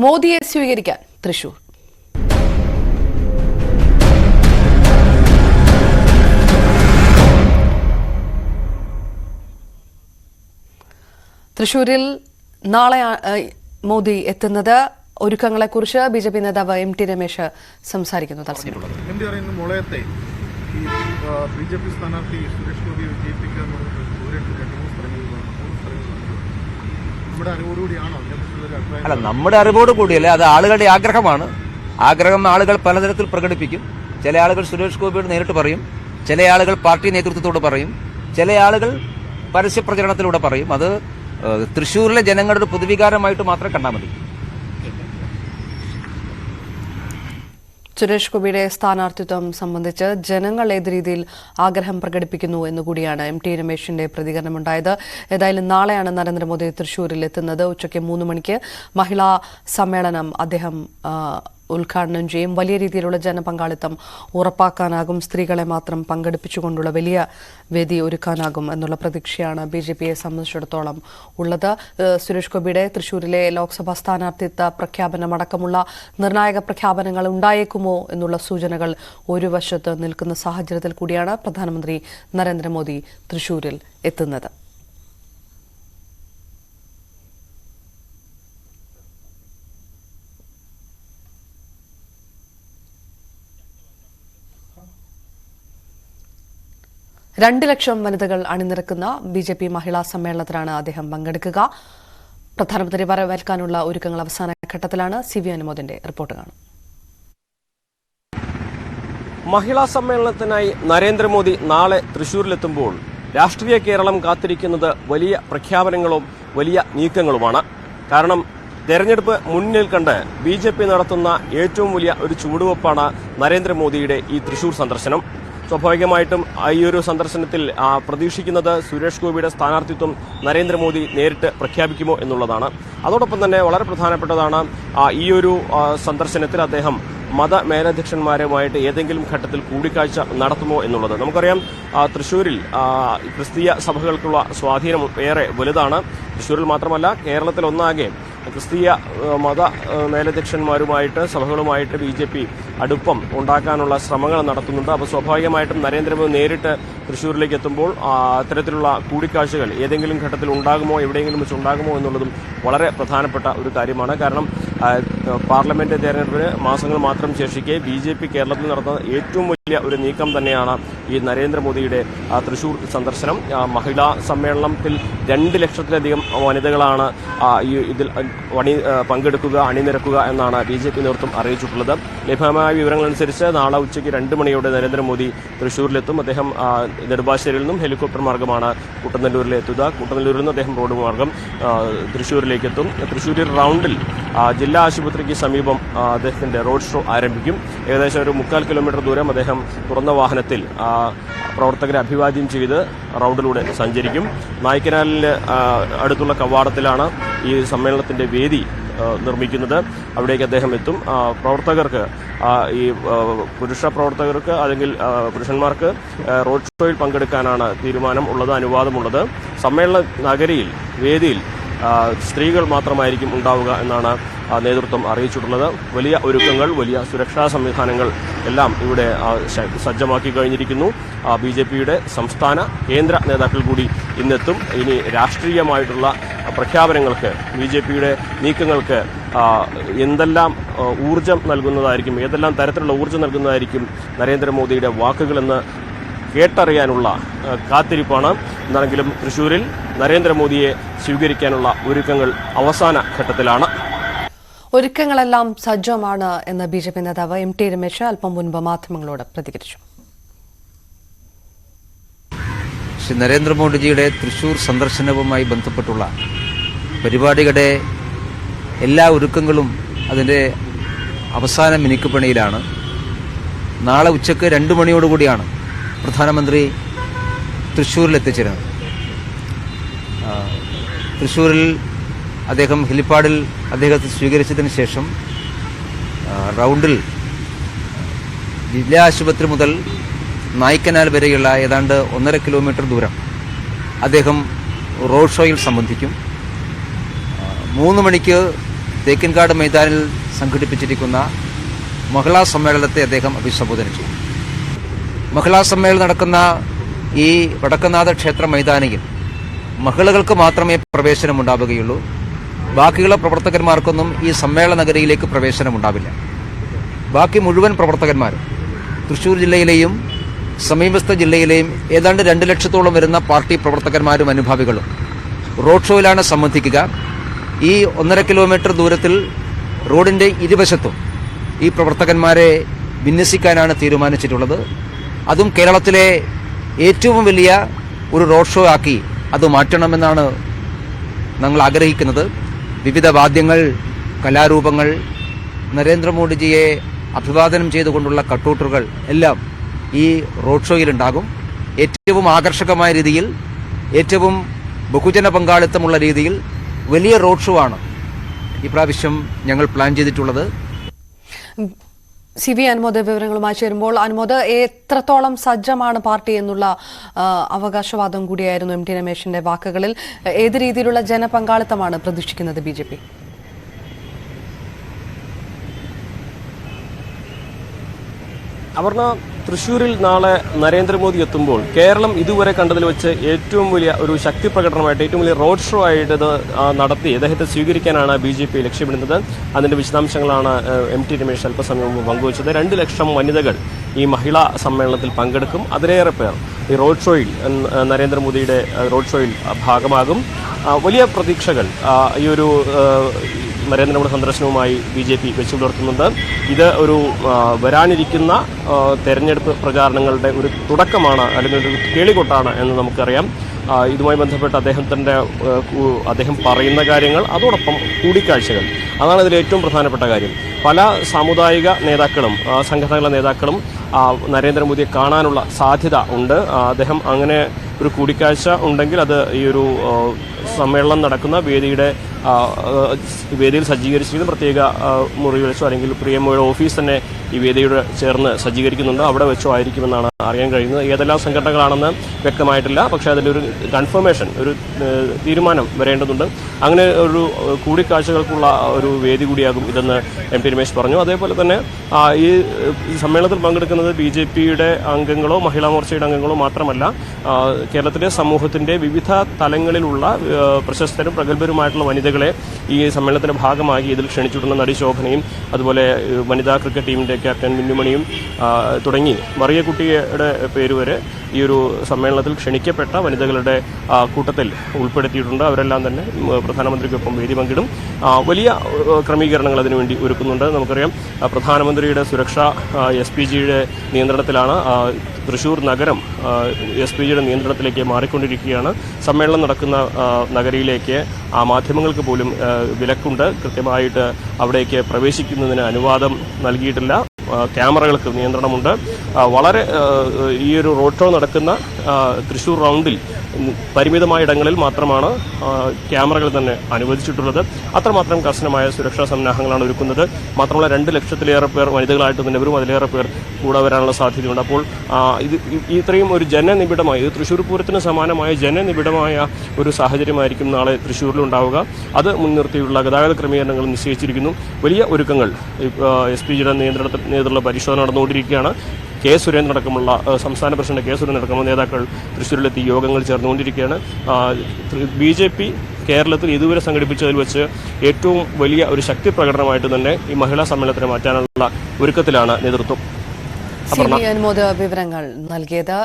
മോദിയെ സ്വീകരിക്കാൻ തൃശൂർ. തൃശൂരിൽ നാളെ മോദി എത്തുന്നത്. ഒരുക്കങ്ങളെക്കുറിച്ച് ബിജെപി നേതാവ് എം.ടി. രമേശ് സംസാരിക്കുന്നു. ബിജെപി സ്ഥാനാർത്ഥി സുരേഷ് ഗോപിയെ വിജയിപ്പിക്കാൻ അല്ല, നമ്മുടെ അറിവോട് കൂടിയല്ലേ, അത് ആളുകളുടെ ആഗ്രഹമാണ്. ആളുകൾ പലതരത്തിൽ പ്രകടിപ്പിക്കും. ചില ആളുകൾ സുരേഷ് ഗോപിയോട് നേരിട്ട് പറയും, ചില ആളുകൾ പാർട്ടി നേതൃത്വത്തോട് പറയും, ചില ആളുകൾ പരസ്യ പ്രചരണത്തിലൂടെ പറയും. അത് തൃശ്ശൂരിലെ ജനങ്ങളുടെ പൊതുവികാരമായിട്ട് മാത്രം കണ്ടാൽ മതി. സുരേഷ് ഗോപിയുടെ സ്ഥാനാർത്ഥിത്വം സംബന്ധിച്ച് ജനങ്ങൾ ഏത് രീതിയിൽ ആഗ്രഹം പ്രകടിപ്പിക്കുന്നു എന്നുകൂടിയാണ് എം.ടി. രമേശിന്റെ പ്രതികരണമുണ്ടായത്. ഏതായാലും നാളെയാണ് നരേന്ദ്രമോദി തൃശൂരിൽ എത്തുന്നത്. ഉച്ചയ്ക്ക് 3 മണിക്ക് മഹിളാ സമ്മേളനം അദ്ദേഹം ഉദ്ഘാടനം ചെയ്യും. വലിയ രീതിയിലുള്ള ജനപങ്കാളിത്തം ഉറപ്പാക്കാനാകും, സ്ത്രീകളെ മാത്രം പങ്കെടുപ്പിച്ചുകൊണ്ടുള്ള വലിയ വേദി ഒരുക്കാനാകും എന്നുള്ള പ്രതീക്ഷയാണ് ബിജെപിയെ സംബന്ധിച്ചിടത്തോളം ഉള്ളത്. സുരേഷ് ഗോപിയുടെ തൃശൂരിലെ ലോക്സഭാ സ്ഥാനാർത്ഥിത്വ പ്രഖ്യാപനമടക്കമുള്ള നിർണായക പ്രഖ്യാപനങ്ങൾ ഉണ്ടായേക്കുമോ എന്നുള്ള സൂചനകൾ ഒരു വശത്ത് നിൽക്കുന്ന സാഹചര്യത്തിൽ കൂടിയാണ് പ്രധാനമന്ത്രി നരേന്ദ്രമോദി തൃശൂരിൽ എത്തുന്നത്. രണ്ട് ലക്ഷം വനിതകൾ അണിനിരക്കുന്ന ബിജെപി മഹിളാ സമ്മേളനത്തിലാണ് അദ്ദേഹം പങ്കെടുക്കുക. പ്രധാനമന്ത്രി വരവേൽക്കാനുള്ള ഒരുക്കങ്ങൾ അവസാന ഘട്ടത്തിലാണ്. CV അനുമോദിന്റെ റിപ്പോർട്ട് കാണും. മഹിളാ സമ്മേളനത്തിനായി നരേന്ദ്രമോദി നാളെ തൃശൂരിലെത്തുമ്പോൾ രാഷ്ട്രീയ കേരളം കാത്തിരിക്കുന്നത് വലിയ പ്രഖ്യാപനങ്ങളും വലിയ നീക്കങ്ങളുമാണ്. കാരണം തെരഞ്ഞെടുപ്പ് മുന്നിൽ കണ്ട് BJP നടത്തുന്ന ഏറ്റവും വലിയ ഒരു ചുവടുവെപ്പാണ് നരേന്ദ്രമോദിയുടെ ഈ തൃശൂർ സന്ദർശനം. സ്വാഭാവികമായിട്ടും ഈ ഒരു സന്ദർശനത്തിൽ പ്രതീക്ഷിക്കുന്നത് സുരേഷ് ഗോപിയുടെ സ്ഥാനാർത്ഥിത്വം നരേന്ദ്രമോദി നേരിട്ട് പ്രഖ്യാപിക്കുമോ എന്നുള്ളതാണ്. അതോടൊപ്പം തന്നെ വളരെ പ്രധാനപ്പെട്ടതാണ് ഈ ഒരു സന്ദർശനത്തിൽ അദ്ദേഹം മതമേലധ്യക്ഷന്മാരുമായിട്ട് ഏതെങ്കിലും ഘട്ടത്തിൽ കൂടിക്കാഴ്ച നടത്തുമോ എന്നുള്ളത്. നമുക്കറിയാം, തൃശ്ശൂരിൽ ക്രിസ്തീയ സഭകൾക്കുള്ള സ്വാധീനം ഏറെ വലുതാണ്. തൃശ്ശൂരിൽ മാത്രമല്ല, കേരളത്തിലൊന്നാകെ ക്രിസ്തീയ മത മേലധ്യക്ഷന്മാരുമായിട്ട് സഭകളുമായിട്ട് BJP അടുപ്പം ഉണ്ടാക്കാനുള്ള ശ്രമങ്ങൾ നടത്തുന്നുണ്ട്. അപ്പോൾ സ്വാഭാവികമായിട്ടും നരേന്ദ്രമോദി നേരിട്ട് തൃശ്ശൂരിലേക്ക് എത്തുമ്പോൾ അത്തരത്തിലുള്ള കൂടിക്കാഴ്ചകൾ ഏതെങ്കിലും ഘട്ടത്തിൽ ഉണ്ടാകുമോ, എവിടെയെങ്കിലും വെച്ച് ഉണ്ടാകുമോ എന്നുള്ളതും വളരെ പ്രധാനപ്പെട്ട ഒരു കാര്യമാണ്. കാരണം പാർലമെന്റ് തെരഞ്ഞെടുപ്പിന് മാസങ്ങൾ മാത്രം ശേഷിക്കെ BJP കേരളത്തിൽ നടത്തുന്ന ഏറ്റവും വലിയ ഒരു നീക്കം തന്നെയാണ് ഈ നരേന്ദ്രമോദിയുടെ തൃശൂർ സന്ദർശനം. മഹിളാ സമ്മേളനത്തിൽ 2 ലക്ഷത്തിലധികം വനിതകളാണ് ഇതിൽ പങ്കെടുക്കുക, അണിനിരക്കുക എന്നാണ് BJP നേതൃത്വം അറിയിച്ചിട്ടുള്ളത്. ലഭ്യമായ വിവരങ്ങളനുസരിച്ച് നാളെ ഉച്ചയ്ക്ക് 2 മണിയോടെ നരേന്ദ്രമോദി തൃശൂരിലെത്തും. അദ്ദേഹം നെടുമ്പാശ്ശേരിയിൽ നിന്നും ഹെലികോപ്റ്റർ മാർഗമാണ് കുട്ടനെല്ലൂരിലെത്തുക. കുട്ടനെല്ലൂരിൽ നിന്ന് അദ്ദേഹം റോഡ് മാർഗം തൃശൂരിലേക്ക് എത്തും. തൃശൂരിൽ റൗണ്ടിൽ ജില്ലാ ആശുപത്രിക്ക് സമീപം അദ്ദേഹത്തിന്റെ റോഡ് ഷോ ആരംഭിക്കും. ഏകദേശം ഒരു 3/4 കിലോമീറ്റർ ദൂരം അദ്ദേഹം തുറന്ന വാഹനത്തിൽ പ്രവർത്തകരെ അഭിവാദ്യം ചെയ്ത് റൗണ്ടിലൂടെ സഞ്ചരിക്കും. നായ്ക്കനാലിന് അടുത്തുള്ള കവാടത്തിലാണ് ഈ സമ്മേളനത്തിന്റെ വേദി നിർമ്മിക്കുന്നത്. അവിടേക്ക് അദ്ദേഹം എത്തും. പ്രവർത്തകർക്ക്, ഈ പുരുഷ പ്രവർത്തകർക്ക് അല്ലെങ്കിൽ പുരുഷന്മാർക്ക് റോഡ് ഷോയിൽ പങ്കെടുക്കാനാണ് തീരുമാനം ഉള്ളത്, അനുവാദമുള്ളത്. സമ്മേളന നഗരിയിൽ, വേദിയിൽ സ്ത്രീകൾ മാത്രമായിരിക്കും ഉണ്ടാവുക എന്നാണ് നേതൃത്വം അറിയിച്ചിട്ടുള്ളത്. വലിയ ഒരുക്കങ്ങൾ, വലിയ സുരക്ഷാ സംവിധാനങ്ങൾ എല്ലാം ഇവിടെ സജ്ജമാക്കി കഴിഞ്ഞിരിക്കുന്നു. BJPയുടെ സംസ്ഥാന കേന്ദ്ര നേതാക്കൾ കൂടി ഇന്നെത്തും. ഇനി രാഷ്ട്രീയമായിട്ടുള്ള പ്രഖ്യാപനങ്ങൾക്ക്, BJPയുടെ നീക്കങ്ങൾക്ക് എന്തെല്ലാം ഊർജം നൽകുന്നതായിരിക്കും, ഏതെല്ലാം തരത്തിലുള്ള ഊർജം നൽകുന്നതായിരിക്കും നരേന്ദ്രമോദിയുടെ വാക്കുകളെന്ന് കേട്ടറിയാനുള്ള കാത്തിരിപ്പാണ്. എന്നാണെങ്കിലും തൃശൂരിൽ നരേന്ദ്രമോദിയെ സ്വീകരിക്കാനുള്ള ഒരുക്കങ്ങൾ അവസാന ഘട്ടത്തിലാണ്. ഒരുക്കങ്ങളെല്ലാം സജ്ജമാണ് എന്ന് BJP നേതാവ് എം.ടി. രമേശ് അല്പം മുൻപ് മാധ്യമങ്ങളോട് പ്രതികരിച്ചു. ശ്രീ നരേന്ദ്രമോദിജിയുടെ തൃശൂർ സന്ദർശനവുമായി ബന്ധപ്പെട്ടുള്ള പരിപാടികളുടെ എല്ലാ ഒരുക്കങ്ങളും അതിൻ്റെ അവസാന മിനുക്കുപണിയിലാണ്. നാളെ ഉച്ചയ്ക്ക് 2 മണിയോടുകൂടിയാണ് പ്രധാനമന്ത്രി തൃശ്ശൂരിൽ എത്തിച്ചേരുന്നത്. തൃശ്ശൂരിൽ അദ്ദേഹം ഹെലിപ്പാഡിൽ അദ്ദേഹത്തെ സ്വീകരിച്ചതിന് ശേഷം റൗണ്ടിൽ ജില്ലാ ആശുപത്രി മുതൽ നായ്ക്കനാൽ വരെയുള്ള ഏതാണ്ട് 1.5 കിലോമീറ്റർ ദൂരം അദ്ദേഹം റോഡ് ഷോയിൽ സംബന്ധിക്കും. 3 മണിക്ക് തേക്കിൻകാട് മൈതാനിൽ സംഘടിപ്പിച്ചിരിക്കുന്ന മഹിളാ സമ്മേളനത്തെ അദ്ദേഹം അഭിസംബോധന ചെയ്തു. മഹിളാ സമ്മേളനം നടക്കുന്ന ഈ വടക്കനാഥ ക്ഷേത്ര മൈതാനിയിൽ മഹിളകൾക്ക് മാത്രമേ പ്രവേശനമുണ്ടാവുകയുള്ളൂ. ബാക്കിയുള്ള പ്രവർത്തകന്മാർക്കൊന്നും ഈ സമ്മേളന നഗരിയിലേക്ക് പ്രവേശനമുണ്ടാവില്ല. ബാക്കി മുഴുവൻ പ്രവർത്തകന്മാരും തൃശ്ശൂർ ജില്ലയിലെയും സമീപസ്ഥ ജില്ലയിലെയും ഏതാണ്ട് 2 ലക്ഷത്തോളം വരുന്ന പാർട്ടി പ്രവർത്തകന്മാരും അനുഭാവികളും റോഡ് ഷോയിലാണ് സംബന്ധിക്കുക. ഈ 1.5 കിലോമീറ്റർ ദൂരത്തിൽ റോഡിന്റെ ഇരുവശത്തും ഈ പ്രവർത്തകന്മാരെ വിന്യസിക്കാനാണ് തീരുമാനിച്ചിട്ടുള്ളത്. അതും കേരളത്തിലെ ഏറ്റവും വലിയ ഒരു റോഡ് ഷോ ആക്കി അത് മാറ്റണമെന്നാണ് ഞങ്ങൾ ആഗ്രഹിക്കുന്നത്. വിവിധ വാദ്യങ്ങൾ, കലാരൂപങ്ങൾ, നരേന്ദ്രമോദിജിയെ അഭിവാദനം ചെയ്തുകൊണ്ടുള്ള കട്ടൗട്ടുകൾ എല്ലാം ഈ റോഡ് ഷോയിലുണ്ടാകും. ഏറ്റവും ആകർഷകമായ രീതിയിൽ, ഏറ്റവും ബഹുജന പങ്കാളിത്തമുള്ള രീതിയിൽ വലിയ റോഡ് ഷോ ആണ് ഇപ്രാവശ്യം ഞങ്ങൾ പ്ലാൻ ചെയ്തിട്ടുള്ളത്. CV അനുമോദ് വിവരങ്ങളുമായി ചേരുമ്പോൾ, അനുമോദ്, എത്രത്തോളം സജ്ജമാണ് പാർട്ടി എന്നുള്ള അവകാശവാദം കൂടിയായിരുന്നു MT രമേശിന്റെ വാക്കുകളിൽ. ഏത് രീതിയിലുള്ള ജനപങ്കാളിത്തമാണ് പ്രതീക്ഷിക്കുന്നത് BJP? അപർണ, തൃശ്ശൂരിൽ നാളെ നരേന്ദ്രമോദി എത്തുമ്പോൾ കേരളം ഇതുവരെ കണ്ടതിൽ വെച്ച് ഏറ്റവും വലിയ ഒരു ശക്തി പ്രകടനമായിട്ട്, ഏറ്റവും വലിയ റോഡ് ഷോ ആയിട്ട് ഇത് നടത്തി അദ്ദേഹത്തെ സ്വീകരിക്കാനാണ് BJP ലക്ഷ്യമിടുന്നത്. അതിന്റെ വിശദാംശങ്ങളാണ് MT രമേശ് അല്പസമയം മുമ്പ് പങ്കുവച്ചത്. 2 ലക്ഷം വനിതകൾ ഈ മഹിളാ സമ്മേളനത്തിൽ പങ്കെടുക്കും. അതിലേറെ പേർ ഈ റോഡ് ഷോയിൽ, നരേന്ദ്രമോദിയുടെ റോഡ് ഷോയിൽ ഭാഗമാകും. വലിയ പ്രതീക്ഷകൾ ഈ ഒരു നരേന്ദ്രമോദി സന്ദർശനവുമായി BJP വെച്ചു പുലർത്തുന്നുണ്ട്. ഇത് ഒരു വരാനിരിക്കുന്ന തെരഞ്ഞെടുപ്പ് പ്രചാരണങ്ങളുടെ ഒരു തുടക്കമാണ്, അല്ലെങ്കിൽ ഒരു കേളികൊട്ടാണ് എന്ന് നമുക്കറിയാം. ഇതുമായി ബന്ധപ്പെട്ട് അദ്ദേഹം പറയുന്ന കാര്യങ്ങൾ, അതോടൊപ്പം കൂടിക്കാഴ്ചകൾ, അതാണ് ഇതിൽ ഏറ്റവും പ്രധാനപ്പെട്ട കാര്യം. പല സാമുദായിക നേതാക്കളും സംഘടനകളുടെ നേതാക്കളും നരേന്ദ്രമോദിയെ കാണാനുള്ള സാധ്യത ഉണ്ട്. അദ്ദേഹം അങ്ങനെ ഒരു കൂടിക്കാഴ്ച ഉണ്ടെങ്കിൽ അത് ഈ ഒരു സമ്മേളനം നടക്കുന്ന വേദിയിൽ സജ്ജീകരിച്ചിരിക്കുന്ന പ്രത്യേക മുറി വെച്ചോ അല്ലെങ്കിൽ പ്രിയമോയുടെ ഓഫീസ് തന്നെ ഈ വേദിയോട് ചേർന്ന് സജ്ജീകരിക്കുന്നുണ്ട്. അവിടെ വെച്ചോ ആയിരിക്കുമെന്നാണ് അറിയാൻ കഴിയുന്നത്. ഏതെല്ലാം സംഘടനകളാണെന്ന് വ്യക്തമായിട്ടില്ല. പക്ഷേ അതിലൊരു കൺഫർമേഷൻ, ഒരു തീരുമാനം വരേണ്ടതുണ്ട്. അങ്ങനെ ഒരു കൂടിക്കാഴ്ചകൾക്കുള്ള ഒരു വേദി കൂടിയാകും ഇതെന്ന് MT രമേശ് പറഞ്ഞു. അതേപോലെ തന്നെ ഈ സമ്മേളനത്തിൽ പങ്കെടുക്കുന്നത് BJPയുടെ അംഗങ്ങളോ മഹിളാ മോർച്ചയുടെ അംഗങ്ങളോ മാത്രമല്ല, കേരളത്തിലെ സമൂഹത്തിന്റെ വിവിധ തലങ്ങളിലുള്ള പ്രശസ്തരും പ്രഗത്ഭരുമായിട്ടുള്ള വനിതകളെ ഈ സമ്മേളനത്തിന്റെ ഭാഗമാക്കി ഇതിൽ ക്ഷണിച്ചിട്ടുള്ള നടി ശോഭനയും, അതുപോലെ വനിതാ ക്രിക്കറ്റ് ടീമിന്റെ ക്യാപ്റ്റൻ മിന്നുമണിയും തുടങ്ങി മറിയക്കുട്ടിയുടെ പേര് വരെ ഈ ഒരു സമ്മേളനത്തിൽ ക്ഷണിക്കപ്പെട്ട വനിതകളുടെ കൂട്ടത്തിൽ ഉൾപ്പെടുത്തിയിട്ടുണ്ട്. അവരെല്ലാം തന്നെ പ്രധാനമന്ത്രിക്കൊപ്പം വേദി പങ്കിടും. വലിയ ക്രമീകരണങ്ങൾ അതിനുവേണ്ടി ഒരുക്കുന്നുണ്ട്. നമുക്കറിയാം, പ്രധാനമന്ത്രിയുടെ സുരക്ഷ SPGയുടെ നിയന്ത്രണത്തിലാണ്. തൃശ്ശൂർ നഗരം SPGയുടെ നിയന്ത്രണത്തിലേക്ക് മാറിക്കൊണ്ടിരിക്കുകയാണ്. സമ്മേളനം നടക്കുന്ന നഗരിയിലേക്ക് മാധ്യമങ്ങൾക്ക് പോലും വിലക്കുണ്ട്. കൃത്യമായിട്ട് അവിടേക്ക് പ്രവേശിക്കുന്നതിന് അനുവാദം നൽകിയിട്ടില്ല. ക്യാമറകൾക്ക് നിയന്ത്രണമുണ്ട്. വളരെ ഈ ഒരു റോഡ് ഷോ നടക്കുന്ന തൃശ്ശൂർ റൗണ്ടിൽ പരിമിതമായ ഇടങ്ങളിൽ മാത്രമാണ് ക്യാമറകൾ തന്നെ അനുവദിച്ചിട്ടുള്ളത്. അത്രമാത്രം കർശനമായ സുരക്ഷാ സംവിധാനങ്ങളാണ് ഒരുക്കുന്നത്. മാത്രമല്ല 2 ലക്ഷത്തിലേറെ പേർ വനിതകളായിട്ട് തന്നെ വരും. അതിലേറെ പേർ കൂടെ വരാനുള്ള സാധ്യതയുണ്ട്. അപ്പോൾ ഇത്രയും ഒരു ജനനിബിഡമായ, തൃശ്ശൂർ പൂരത്തിന് സമാനമായ ജനനിബിഡമായ ഒരു സാഹചര്യമായിരിക്കും നാളെ തൃശ്ശൂരിലുണ്ടാവുക. അത് മുൻനിർത്തിയുള്ള ഗതാഗത ക്രമീകരണങ്ങൾ നിശ്ചയിച്ചിരിക്കുന്നു. വലിയ ഒരുക്കങ്ങൾ SPGയുടെ നേതൃത്വത്തിലുള്ള പരിശോധന നടന്നുകൊണ്ടിരിക്കുകയാണ്. K. സുരേന്ദ്രൻ അടക്കമുള്ള സംസ്ഥാന പ്രസിഡന്റ് K. സുരേന്ദ്രൻ അടക്കമുള്ള നേതാക്കൾ തൃശ്ശൂരിലെത്തി യോഗങ്ങൾ ചേർന്നുകൊണ്ടിരിക്കുകയാണ്. BJP കേരളത്തിൽ ഇതുവരെ സംഘടിപ്പിച്ചതിൽ വെച്ച് ഏറ്റവും വലിയ ഒരു ശക്തി പ്രകടനമായിട്ട് തന്നെ ഈ മഹിളാ സമ്മേളനത്തിന് മാറ്റാനുള്ള ഒരുക്കത്തിലാണ് നേതൃത്വം. അനുമോദ് വിവരങ്ങൾ നൽകിയത്.